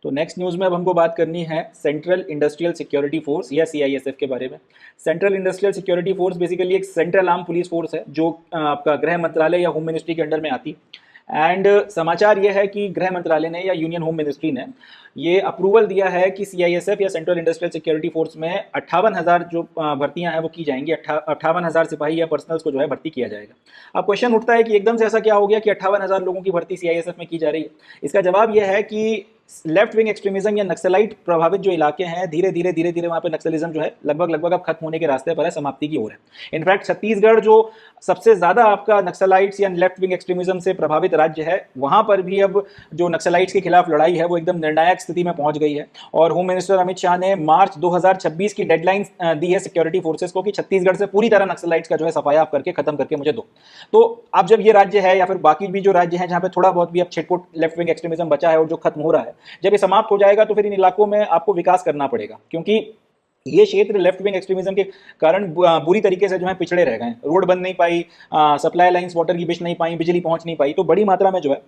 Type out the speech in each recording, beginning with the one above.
तो next news में अब हमको बात करनी है सेंट्रल इंडस्ट्रियल सिक्योरिटी फोर्स या सीआईएसएफ के बारे में। Central industrial security force basically एक सेंट्रल आर्म पुलिस फोर्स है जो आपका गृह मंत्रालय या होम मिनिस्ट्री के अंडर में आती है। एंड समाचार ये है कि गृह मंत्रालय ने या यूनियन होम मिनिस्ट्री ने ये अप्रूवल दिया है कि सीआईएसएफ या सेंट्रल इंडस्ट्रियल सिक्योरिटी फोर्स में 58,000 जो भर्तियां हैं वो की जाएंगी। 58,000 सिपाही या पर्सनल्स को जो है भर्ती किया जाएगा। अब क्वेश्चन उठता है कि एकदम से ऐसा क्या हो गया कि 58,000 लोगों की भर्ती सीआईएसएफ में की जा रही है। इसका जवाब यह है कि लेफ्ट विंग एक्सट्रीमिज्म या नक्सलाइट प्रभावित जो इलाके हैं धीरे धीरे वहाँ पे नक्सलिज्म जो है लगभग अब खत्म होने के रास्ते पर है, समाप्ति की ओर है। इनफैक्ट छत्तीसगढ़ जो सबसे ज्यादा आपका नक्सलाइट्स या लेफ्ट विंग एक्सट्रीमिज्म से प्रभावित राज्य है, वहां पर भी अब जो नक्सलाइट्स के खिलाफ लड़ाई है वो एकदम निर्णायक स्थिति में पहुंच गई है। और होम मिनिस्टर अमित शाह ने मार्च 2026 की डेडलाइन दी है सिक्योरिटी फोर्सेस को कि छत्तीसगढ़ से पूरी तरह नक्सलाइट्स का जो है सफाया करके खत्म करके मुझे दो। तो अब जब ये राज्य है या फिर बाकी भी जो राज्य हैं जहां पे थोड़ा बहुत भी अब छिटपुट लेफ्ट विंग एक्सट्रीमिज्म बचा है और जो खत्म हो रहा है, जब ये समाप्त हो जाएगा तो फिर इन इलाकों में आपको विकास करना पड़ेगा, क्योंकि ये क्षेत्र लेफ्ट विंग एक्सट्रीमिज्म के कारण बुरी तरीके से जो है पिछड़े रह गए। रोड बन नहीं पाई, सप्लाई लाइंस वाटर की बिछ नहीं पाई, बिजली पहुंच नहीं पाई। तो बड़ी मात्रा में जो है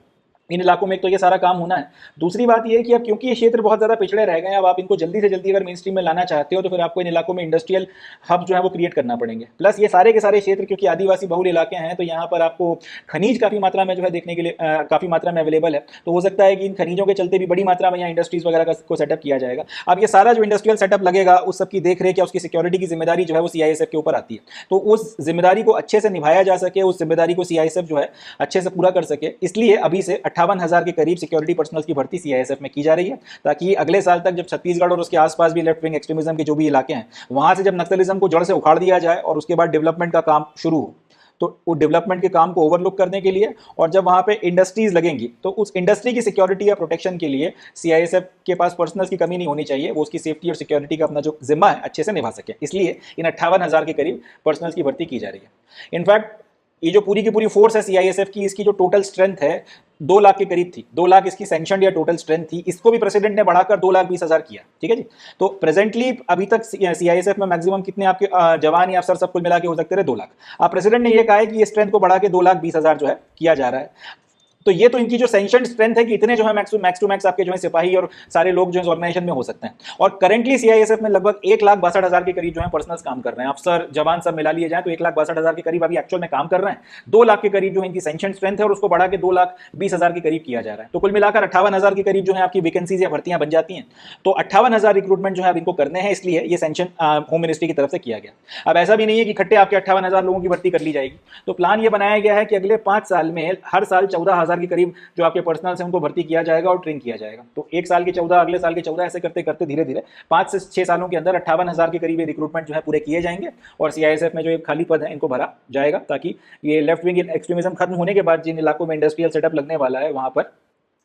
इन इलाकों में एक तो ये सारा काम होना है। दूसरी बात ये है कि अब क्योंकि ये क्षेत्र बहुत ज़्यादा पिछड़े रह गए हैं, अब आप इनको जल्दी से जल्दी अगर मेन स्ट्रीम में लाना चाहते हो तो फिर आपको इन इलाकों में इंडस्ट्रियल हब जो है वो क्रिएट करना पड़ेंगे। प्लस ये सारे के सारे क्षेत्र क्योंकि आदिवासी बहुल इलाके हैं तो यहाँ पर आपको खनिज काफ़ी मात्रा में जो है देखने के लिए काफ़ी मात्रा में अवेलेबल है। तो हो सकता है कि इन खनिजों के चलते भी बड़ी मात्रा में यहाँ इंडस्ट्रीज वगैरह को सेटअप किया जाएगा। अब ये सारा जो इंडस्ट्रियल सेटअप लगेगा उस सबकी देख रेख या उसकी सिक्योरिटी की जिम्मेदारी जो है वो सीआईएसएफ के ऊपर आती है। तो उस जिम्मेदारी को अच्छे से निभाया जा सके, उस जिम्मेदारी को सीआईएसएफ जो है अच्छे से पूरा कर सके, इसलिए अभी से 58,000 के करीब सिक्योरिटी पर्सनल्स की भर्ती सीआईएसएफ में की जा रही है, ताकि अगले साल तक जब छत्तीसगढ़ और उसके आसपास भी लेफ्ट विंग एक्सट्रीमिज्म के जो भी इलाके हैं वहां से जब नक्सलिज्म को जड़ से उखाड़ दिया जाए और उसके बाद डेवलपमेंट का काम शुरू हो, तो वो डेवलपमेंट के काम को ओवरलुक करने के लिए और जब वहां पे इंडस्ट्रीज लगेंगी तो उस इंडस्ट्री की सिक्योरिटी या प्रोटेक्शन के लिए सीआईएसएफ के पास पर्सनल्स की कमी नहीं होनी चाहिए। वो उसकी सेफ्टी और सिक्योरिटी का अपना जो जिम्मा है अच्छे से निभा सके, इसलिए इन 58,000 के करीब पर्सनल्स की भर्ती की जा रही है। इनफैक्ट ये जो पूरी की पूरी फोर्स है सीआईएसएफ की, इसकी जो टोटल स्ट्रेंथ है 2 लाख के करीब थी। 2 लाख इसकी सैंक्शन या टोटल स्ट्रेंथ थी। इसको भी प्रेसिडेंट ने बढ़ाकर 2,20,000 किया। ठीक है जी। तो प्रेजेंटली अभी तक सीआईएसएफ में मैक्सिमम कितने आपके जवान या अफसर सब कुल मिला के हो सकते थे 2 लाख। अब प्रेसिडेंट ने यह कहा है कि ये स्ट्रेंथ को बढ़ा के 2,20,000 जो है किया जा रहा है। तो ये तो इनकी जो सैंक्शन स्ट्रेंथ है कि इतने जो है मैक्स टू मैक्स आपके जो है सिपाही और सारे लोग जो है ऑर्गेनाइजेशन में हो सकते हैं। और करेंटली सीआईएसएफ में लगभग 1,62,000 के करीब जो है पर्सनल्स काम कर रहे हैं। अफसर जवान सब मिला लिए जाए तो 1,62,000 के करीब अभी एक्चुअल में काम कर रहे हैं। 2 लाख के करीब जो है इनकी सैंक्शन स्ट्रेंथ है और उसको बढ़ा के 2,20,000 के करीब किया जा रहा है। तो कुल मिलाकर 58,000 के करीब जो है आपकी वैकेंसीज या भर्तियां बन जाती हैं। तो 58,000 रिक्रूटमेंट जो है अब इनको करने हैं, इसलिए ये सैंक्शन होम मिनिस्ट्री की तरफ से किया गया। अब ऐसा भी नहीं है कि इकट्ठे आपके 58,000 लोगों की भर्ती कर ली जाएगी। तो प्लान ये बनाया गया है कि अगले 5 साल में हर साल 14,000 के करीब जो पर्सनल से उनको भर्ती किया जाएगा और ट्रेन किया जाएगा। तो एक साल के 14, अगले साल के 14, ऐसे करते करते धीरे धीरे 5 से 6 सालों के अंदर 58,000 के करीब रिक्रूटमेंट जो है पूरे किए जाएंगे और सीआईएसएफ में जो ये खाली पद है इनको भरा जाएगा, ताकि ये लेफ्ट विंग एक्सट्रीमिज्म खत्म होने के बाद जिन इलाकों में इंडस्ट्रियल सेटअप लगने वाला है वहां पर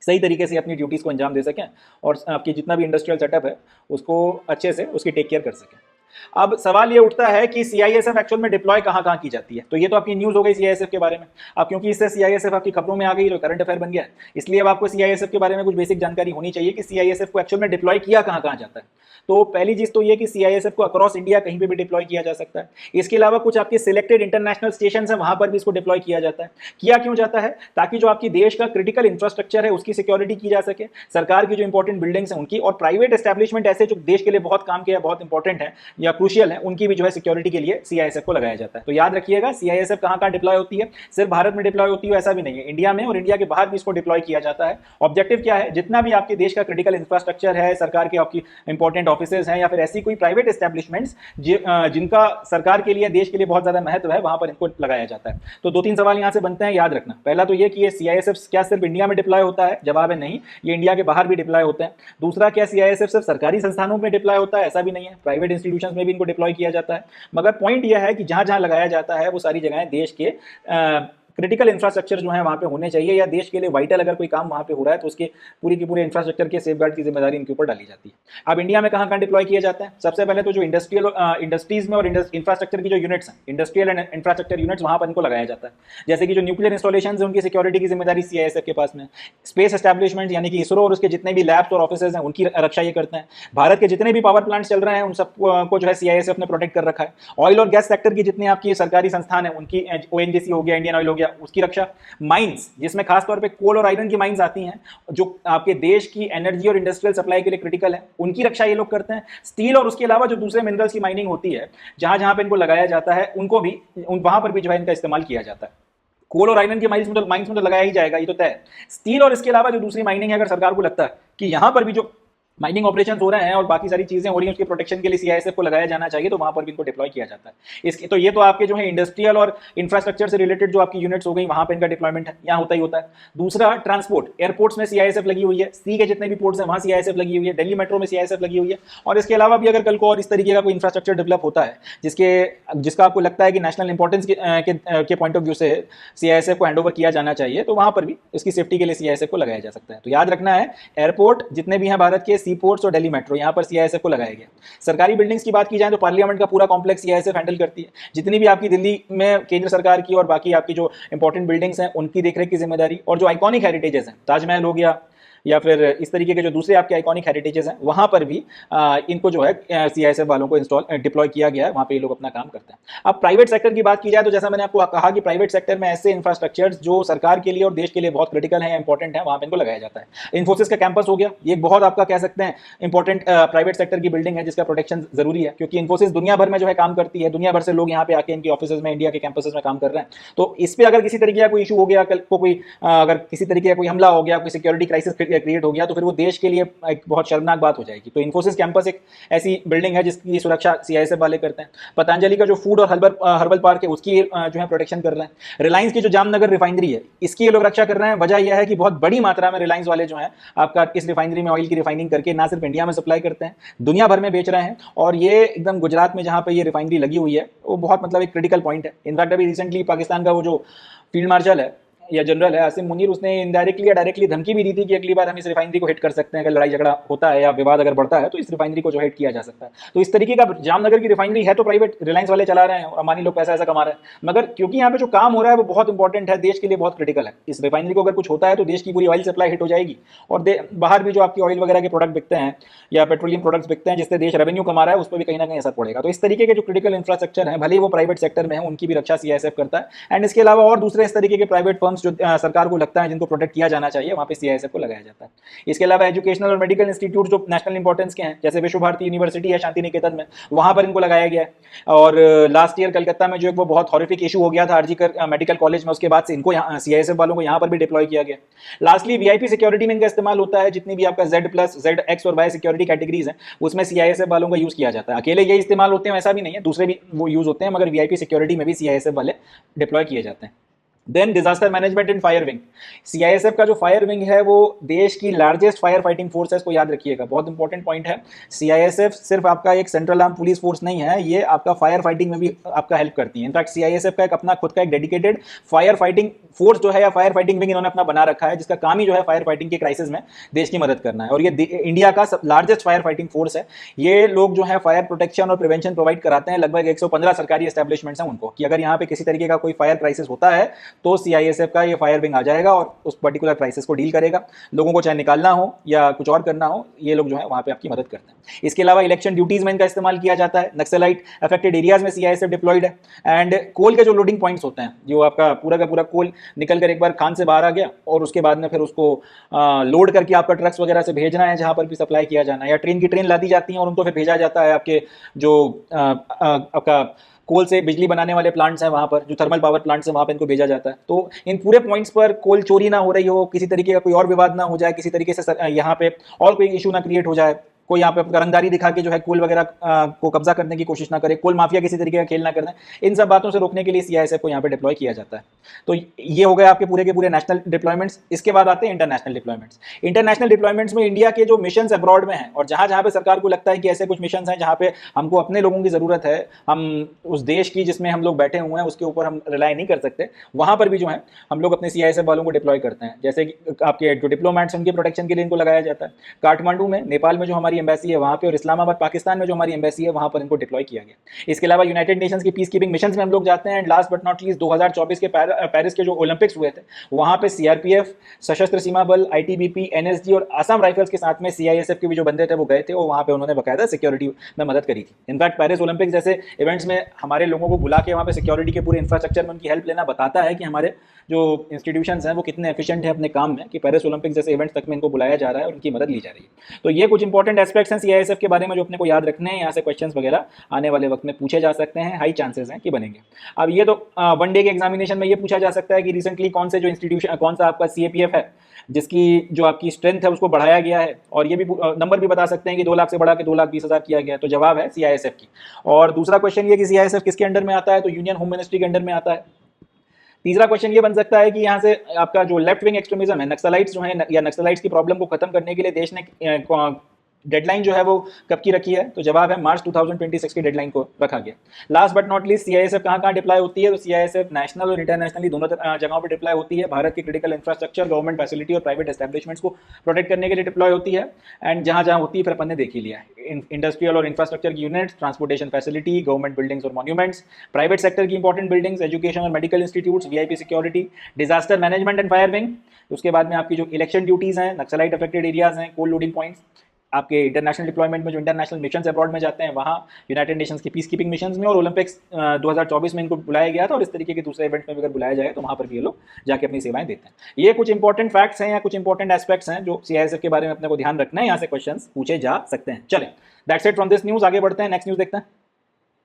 सही तरीके से अपनी ड्यूटीज को अंजाम दे सकें और आपकी जितना भी इंडस्ट्रियल सेटअप है उसको अच्छे से उसकी टेक केयर कर सकें। अब सवाल ये उठता है कि सीआईएसएफ एक्चुअल में डिप्लॉय कहां की जाती है। तो ये तो आपकी न्यूज हो गई सीआईएसएफ के बारे में। अब क्योंकि इससे सीआईएसएफ आपकी खबरों में आ गई, तो करंट अफेयर बन गया, इसलिए अब आपको सीआईएसएफ के बारे में कुछ बेसिक जानकारी होनी चाहिए कि सीआईएसएफ को एक्चुअल में डिप्लॉय किया कहां जाता है। तो पहली चीज तो ये कि सीआईएसएफ को अक्रॉस इंडिया कहीं पे भी डिप्लॉय किया जा सकता है। इसके अलावा कुछ आपके सिलेक्टेड इंटरनेशनल स्टेशन है वहां पर भी इसको डिप्लॉय किया जाता है। किया क्यों जाता है? ताकि जो आपकी देश का क्रिटिकल इंफ्रास्ट्रक्चर है उसकी सिक्योरिटी की जा सके, सरकार की जो इंपॉर्टेंट बिल्डिंग्स हैं उनकी, और प्राइवेट एस्टैब्लिशमेंट ऐसे जो देश के लिए बहुत काम किया, बहुत इंपॉर्टेंट है या क्रूशियल है, उनकी भी जो है सिक्योरिटी के लिए सीआईएसएफ को लगाया जाता है। तो याद रखिएगा सीआईएसएफ कहां डिप्लॉय होती है, सिर्फ भारत में डिप्लॉय होती है ऐसा भी नहीं है, इंडिया में और इंडिया के बाहर भी इसको डिप्लॉय किया जाता है। ऑब्जेक्टिव क्या है? जितना भी आपके देश का क्रिटिकल इंफ्रास्ट्रक्चर है, सरकार के आपकी इंपॉर्टेंट ऑफिसेज हैं या फिर ऐसी कोई प्राइवेट एस्टैब्लिशमेंट्स जिनका सरकार के लिए, देश के लिए बहुत ज्यादा महत्व है, वहां पर इनको लगाया जाता है। तो 2-3 सवाल यहां से बनते हैं, याद रखना। पहला तो ये कि ये सीआईएसएफ क्या सिर्फ इंडिया में डिप्लॉय होता है? जवाब है नहीं, ये इंडिया के बाहर भी डिप्लॉय होते हैं। दूसरा, क्या सीआईएसएफ सिर्फ सरकारी संस्थानों में डिप्लॉय होता है? ऐसा भी नहीं है, प्राइवेट इंस्टीट्यूशंस में भी इनको डिप्लॉय किया जाता है। मगर पॉइंट यह है कि जहां जहां लगाया जाता है वो सारी जगहें देश के क्रिटिकल इंफ्रास्ट्रक्चर जो है वहां पे होने चाहिए, या देश के लिए वाइटल अगर कोई काम वहां पे हो रहा है तो उसके पूरी की पूरे इंफ्रास्ट्रक्चर के सेफगार्ड की जिम्मेदारी इनके ऊपर डाली जाती है। अब इंडिया में कहां डिप्लॉय किया जाता है? सबसे पहले तो जो इंडस्ट्रीज में और इंफ्रास्ट्रक्चर की जो यूनिट्स हैं, इंडस्ट्रियल एंड इंफ्रास्ट्रक्चर यूनिट्स, वहां पर इनको लगाया जाता है। जैसे कि जो न्यूक्लियर इंस्टॉलेशन है उनकी सिक्योरिटी की जिम्मेदारी सीआईएसएफ के पास में। स्पेस एस्टैब्लिशमेंट यानी कि इसरो और उसके जितने भी लैब्स और ऑफिसेज हैं उनकी रक्षा ये करते हैं। भारत के जितने भी पावर प्लांट्स चल रहे हैं उन सब को जो है सीआईएसएफ ने प्रोटेक्ट कर रखा है। ऑयल और गैस सेक्टर की जितनी आपकी सरकारी संस्थान है उनकी, ओएनजीसी हो गया, इंडियन ऑयल हो गया, गया उसकी रक्षा, माइंस जिसमें खासतौर पे कोल और आयरन की माइंस आती हैं जो आपके देश की एनर्जी और इंडस्ट्रियल सप्लाई के लिए क्रिटिकल है, उनकी रक्षा ये लोग करते हैं। स्टील और उसके अलावा जो दूसरे मिनरल्स की माइनिंग होती है जहां जहां पे इनको लगाया जाता है उनको भी वहां पर भी जो है इनका इस्तेमाल किया जाता है। कोल और आयरन की माइंस में तो लगाया ही जाएगा, ये तो तय है। स्टील और इसके अलावा जो दूसरी माइनिंग है, अगर सरकार को लगता है कि यहां पर भी जो माइनिंग ऑपरेशन हो रहे हैं और बाकी सारी चीजें हो रही हैं उसके प्रोटेक्शन के लिए सीआईएसएफ को लगाया जाना चाहिए, तो वहां पर भी इनको डिप्लॉय किया जाता है। इसके तो ये तो आपके जो है इंडस्ट्रियल और इंफ्रास्ट्रक्चर से रिलेटेड जो आपकी यूनिट्स हो गई वहां पर इनका डिप्लॉयमेंट है, यहाँ होता ही होता है। दूसरा ट्रांसपोर्ट, एयरपोर्ट्स में सीआईएसएफ लगी हुई है, सी के जितने भी पोर्ट्स हैं वहां सीआईएसएफ लगी हुई है, दिल्ली मेट्रो में सीआईएसएफ लगी हुई है। और इसके अलावा भी अगर कल को और इस तरीके का कोई इंफ्रास्ट्रक्चर डेवलप होता है जिसका आपको लगता है कि नेशनल इंपॉर्टेंस के पॉइंट ऑफ व्यू से सीआईएसएफ को हैंडओवर किया जाना चाहिए, तो वहां पर भी इसकी सेफ्टी के लिए सीआईएसएफ को लगाया जा सकता है। तो याद रखना है, एयरपोर्ट जितने भी हैं भारत के, सी पोर्ट्स और दिल्ली मेट्रो, यहां पर सीआईएसएफ को लगाया गया। सरकारी बिल्डिंग्स की बात की जाए तो पार्लियामेंट का पूरा कॉम्प्लेक्स सीआईएसएफ हैंडल करती है। जितनी भी आपकी दिल्ली में केंद्र सरकार की और बाकी आपकी जो इंपॉर्टेंट बिल्डिंग्स हैं उनकी देखरेख की जिम्मेदारी, और जो आइकॉनिक हेरिटेजेस हैं, ताजमहल हो गया या फिर इस तरीके के जो दूसरे आपके आइकॉनिक हेरिटेजेस हैं, वहां पर भी इनको जो है सीआईएसएफ वालों को डिप्लॉय किया गया है, वहां पे ये लोग अपना काम करते हैं। अब प्राइवेट सेक्टर की बात की जाए तो जैसा मैंने आपको कहा कि प्राइवेट सेक्टर में ऐसे इंफ्रास्ट्रक्चर्स जो सरकार के लिए और देश के लिए बहुत क्रिटिकल है, इंपॉर्टेंट है, वहां पर इनको लगाया जाता है। इन्फोसिस का कैंपस हो गया, ये बहुत आपका कह सकते हैं इंपॉर्टेंट प्राइवेट सेक्टर की बिल्डिंग है जिसका प्रोटेक्शन जरूरी है, क्योंकि इन्फोसिस दुनिया भर में जो है काम करती है, दुनिया भर से लोग यहाँ पे आके इनकी ऑफिस में, इंडिया के कैंपसेस में काम कर रहे हैं। तो इस पर अगर किसी तरीके का कोई इशू हो गया, कल को कोई अगर किसी तरीके का कोई हमला हो गया, कोई सिक्योरिटी क्राइसिस क्रिएट हो गया, तो फिर देश के लिए एक बहुत शर्मनाक बात हो जाएगी। तो इन्फोसिस कैंपस एक ऐसी बिल्डिंग है जिसकी सुरक्षा सीआईएसएफ वाले करते हैं। पतंजलि का जो फूड और हर्बल पार्क है उसकी जो है प्रोटेक्शन कर रहे हैं। रिलायंस की जो जामनगर रिफाइनरी है इसकी ये लोग रक्षा कर रहे हैं। वजह यह है कि बहुत बड़ी मात्रा में रिलायंस वाले जो है आपका इस रिफाइनरी में ऑयल की रिफाइनिंग करके ना सिर्फ इंडिया में सप्लाई करते हैं, दुनिया भर में बेच रहे हैं। और ये एकदम गुजरात में जहां पर ये रिफाइनरी लगी हुई है वो बहुत मतलब एक क्रिटिकल पॉइंट है। इनफैक्ट अभी रिसेंटली पाकिस्तान का वो जो फील्ड मार्शल है या जनरल है आसिम मुनीर, उसने इनडायरेक्टली या डायरेक्टली धमकी भी दी थी कि अगली बार हम इस रिफाइनरी को हिट कर सकते हैं, अगर लड़ाई झगड़ा होता है या विवाद अगर बढ़ता है तो इस रिफाइनरी को जो हिट किया जा सकता है। तो इस तरीके का जामनगर की रिफाइनरी है तो प्राइवेट, रिलायंस वाले चला रहे हैं और अम्बानी लोग पैसा ऐसा कमा रहे हैं, मगर क्योंकि यहाँ पे जो काम हो रहा है वो बहुत इंपॉर्टेंट है, देश के लिए बहुत क्रिटिकल है। इस रिफाइनरी को अगर कुछ होता है तो देश की पूरी ऑयल सप्लाई हिट हो जाएगी और बाहर भी जो आपकी ऑयल वगैरह के प्रोडक्ट बिकते हैं या पेट्रोलियम प्रोडक्ट्स बिकते हैं जिससे देश रेवेन्यू कमा रहा है, उस पर भी कहीं ना कहीं असर पड़ेगा। तो इस तरीके के जो क्रिटिकल इंफ्रास्ट्रक्चर है, भले ही वो प्राइवेट सेक्टर में है, उनकी भी रक्षा सीआईएसएफ करता है। एंड इसके अलावा और दूसरे इस तरीके के प्राइवेट फर्म्स जो सरकार को लगता है जिनको प्रोटेक्ट किया जाना चाहिए, वहां पे सीआईएसएफ को लगाया जाता है। इसके अलावा एजुकेशनल और मेडिकल इंस्टीट्यूट जो नेशनल इंपॉर्टेंस के हैं, जैसे विश्व भारती यूनिवर्सिटी है शांति निकेतन में, वहां पर इनको लगाया गया है। और लास्ट ईयर कलकत्ता में जो एक वो बहुत हॉरिफिक इशू हो गया था आरजीकर मेडिकल कॉलेज में, उसके बाद से इनको सीआईएसएफ वालों को यहाँ पर भी डिप्लॉय किया गया। लास्टली वीआईपी सिक्योरिटी में इनका इस्तेमाल होता है। जितनी भी आपका Z+, Z, X और Y सिक्योरिटी कैटेगरीज है उसमें सीआईएसएफ वालों का यूज किया जाता है। अकेले ये इस्तेमाल होते हैं ऐसा भी नहीं है, दूसरे भी वो यूज होते हैं, मगर वीआईपी सिक्योरिटी में भी सीआईएसएफ वाले डिप्लॉय किए जाते हैं। Then disaster management and fire wing, CISF का जो फायर विंग है वो देश की लार्जेस्ट फायर फाइटिंग फोर्स है, इसको याद रखिएगा, बहुत इंपॉर्टेंट पॉइंट है। सीआईएसएफ सिर्फ आपका एक सेंट्रल आर्म पुलिस फोर्स नहीं है, ये आपका फायर फाइटिंग में भी आपका हेल्प करती है। इनफैक्ट सीआईएसएफ का एक अपना खुद का एक डेडिकेटेड फायर फाइटिंग फोर्स जो है या फायर फाइटिंग विंग इन्होंने अपना बना रखा है, जिसका काम ही जो है फायर फाइटिंग के क्राइसिस में देश की मदद करना है। और ये इंडिया का लार्जेस्ट फायर फाइटिंग फोर्स है। ये लोग जो है फायर प्रोटेक्शन और प्रिवेंशन प्रोवाइड कराते हैं लगभग 115 सरकारी एस्टेब्लिशमेंट्स हैं उनको, कि अगर यहाँ पे किसी तरीके का कोई फायर क्राइसिस होता है तो सीआईएसएफ का ये फायर विंग आ जाएगा और उस पर्टिकुलर क्राइसिस को डील करेगा। लोगों को चाहे निकालना हो या कुछ और करना हो, ये लोग जो है वहां पे आपकी मदद करते हैं। इसके अलावा इलेक्शन ड्यूटीज में इनका इस्तेमाल किया जाता है। नक्सलाइट अफेक्टेड एरियाज में सीआईएसएफ डिप्लॉयड है। एंड कोल के जो लोडिंग पॉइंट्स होते हैं, जो आपका पूरा का पूरा कोल निकल कर एक बार खान से बाहर आ गया और उसके बाद में फिर उसको लोड करके आपका ट्रक्स वगैरह से भेजना है जहां पर भी सप्लाई किया जाना है, या ट्रेन की ट्रेन लादी जाती है और उनको फिर भेजा जाता है आपके जो आपका कोल से बिजली बनाने वाले प्लांट्स हैं वहाँ पर, जो थर्मल पावर प्लांट्स हैं वहाँ पर इनको भेजा जाता है। तो इन पूरे पॉइंट्स पर कोल चोरी ना हो रही हो, किसी तरीके का कोई और विवाद ना हो जाए, किसी तरीके से यहाँ पे और कोई इशू ना क्रिएट हो जाए, कोई यहाँ पे रंगदारी दिखा के जो है कोल वगैरह को कब्जा करने की कोशिश ना करे, कोल माफिया किसी तरीके का खेल ना करना, इन सब बातों से रोकने के लिए सीआईएसएफ को यहाँ पे डिप्लॉय किया जाता है। तो ये हो गए आपके पूरे के पूरे नेशनल डिप्लॉयमेंट्स। इसके बाद आते हैं इंटरनेशनल डिप्लॉयमेंट्स। इंटरनेशनल डिप्लॉयमेंट्स में इंडिया के जो मिशन अब्रॉड में हैं और जहाँ जहाँ पे सरकार को लगता है कि ऐसे कुछ मिशन हैं जहाँ पे हमको अपने लोगों की जरूरत है, हम उस देश की जिसमें हम लोग बैठे हुए हैं उसके ऊपर हम रिलाई नहीं कर सकते, वहाँ पर भी जो है हम लोग अपने सीआईएसएफ वालों को डिप्लॉय करते हैं। जैसे कि आपके जो डिप्लोमेट्स उनके प्रोटेक्शन के लिए इनको लगाया जाता है। काठमांडू में, नेपाल में जो हमारी एम्बेसी है वहाँ पे, और इस्लामाबाद पाकिस्तान में जो हमारी एम्बेसी है वहाँ पर इनको डिप्लॉय किया गया। इसके अलावा यूनाइटेड नेशंस की पीस कीपिंग मिशन में हम लोग जाते हैं। And last but not least 2024 के पेरिस के जो ओलंपिक्स हुए थे वहाँ पे सीआरपीएफ, सशस्त्र सीमा बल, आईटीबीपी, एनएसजी और असम राइफल्स के साथ में सीआईएसएफ के भी जो बंदे थे वो गए थे, और वहाँ पे उन्होंने बकायदा सिक्योरिटी में मदद करी थी। इनफैक्ट पेरिस ओलंपिक्स जैसे इवेंट्स में हमारे लोगों को बुला के वहाँ पे सिक्योरिटी के पूरे इंफ्रास्ट्रक्चर में उनकी हेल्प लेना बताता है कि हमारे जो इंस्टीट्यूशंस हैं वो कितने एफिशिएंट हैं अपने काम में, कि पेरिस ओलंपिक्स जैसे इवेंट्स तक में इनको बुलाया जा रहा है और उनकी मदद ली जा रही है। तो ये कुछ इंपॉर्टेंट एस्पेक्ट्स हैं सीआईएसएफ के बारे में जो अपने को याद रखने हैं। यहाँ से क्वेश्चंस वगैरह आने वाले वक्त में पूछे जा सकते हैं, हाई चांसेस हैं कि बनेंगे। अब ये तो वन डे के एग्जामिनेशन में ये पूछा जा सकता है कि रिसेंटली कौन से जो इंस्टीट्यूशन, कौन सा आपका सीएपीएफ है जिसकी जो आपकी स्ट्रेंथ है उसको बढ़ाया गया है, और ये भी नंबर भी बता सकते हैं कि 2 लाख से बढ़ा के 2,20,000 किया गया है। तो जवाब है सीआईएसएफ की। और दूसरा क्वेश्चन ये कि सीआईएसएफ किसके अंडर में आता है, तो यूनियन होम मिनिस्ट्री के अंडर में आता है। तीसरा क्वेश्चन ये बन सकता है कि यहाँ से आपका जो लेफ्ट विंग एक्सट्रीमिज्म है, नक्सलाइट्स जो है या नक्सलाइट्स की प्रॉब्लम को खत्म करने के लिए देश ने डेडलाइन जो है वो कब की रखी है, तो जवाब है मार्च 2026 की डेडलाइन को रखा गया। Last but not least CISF कहाँ कहाँ डिप्लॉय होती है, तो सीआईएसएफ नेशनल और इंटरनेशनली दोनों जगहों पर डिप्लॉय होती है। भारत की क्रिटिकल इंफ्रास्ट्रक्चर, गवर्नमेंट फैसिलिटी और प्राइवेट एस्टैब्लिशमेंट्स को प्रोटेक्ट करने के लिए डिप्लॉय होती है। एंड जहाँ जहाँ होती है फिर अपन ने देख ही लिया है, इंडस्ट्रियल और इंफ्रास्ट्रक्चर की units, transportation facility, government buildings और मॉन्यूमेंट्स, प्राइवेट सेक्टर की इंपॉर्टेंट बिल्डिंग्स, एजुकेशन और medical institutes, VIP security, disaster management and fire wing. उसके बाद में आपकी जो इलेक्शन ड्यूटीज़ हैं, नक्सलाइट अफेक्टेड एरियाज हैं, कोल लोडिंग पॉइंट्स, आपके इंटरनेशनल डिप्लॉयमेंट में जो इंटरनेशनल मिशन अब्रॉड में जाते हैं वहाँ, यूनाइटेड नेशंस की पीस कीपिंग मिशन में, और ओलंपिक्स 2024 में इनको बुलाया गया था, और इस तरीके के दूसरे इवेंट में भी अगर बुलाया जाए तो वहाँ पर भी ये लोग जाके अपनी सेवाएं देते हैं। ये कुछ इंपॉर्टेंट फैक्ट्स हैं या कुछ इंपॉर्टेंट एस्पेक्ट्स हैं जो सीआईएसएफ के बारे में अपने को ध्यान रखना है। यहाँ से क्वेश्चन पूछे जा सकते हैं। चलें, that's it from this news. आगे बढ़ते हैं, नेक्स्ट न्यूज़ देखते हैं।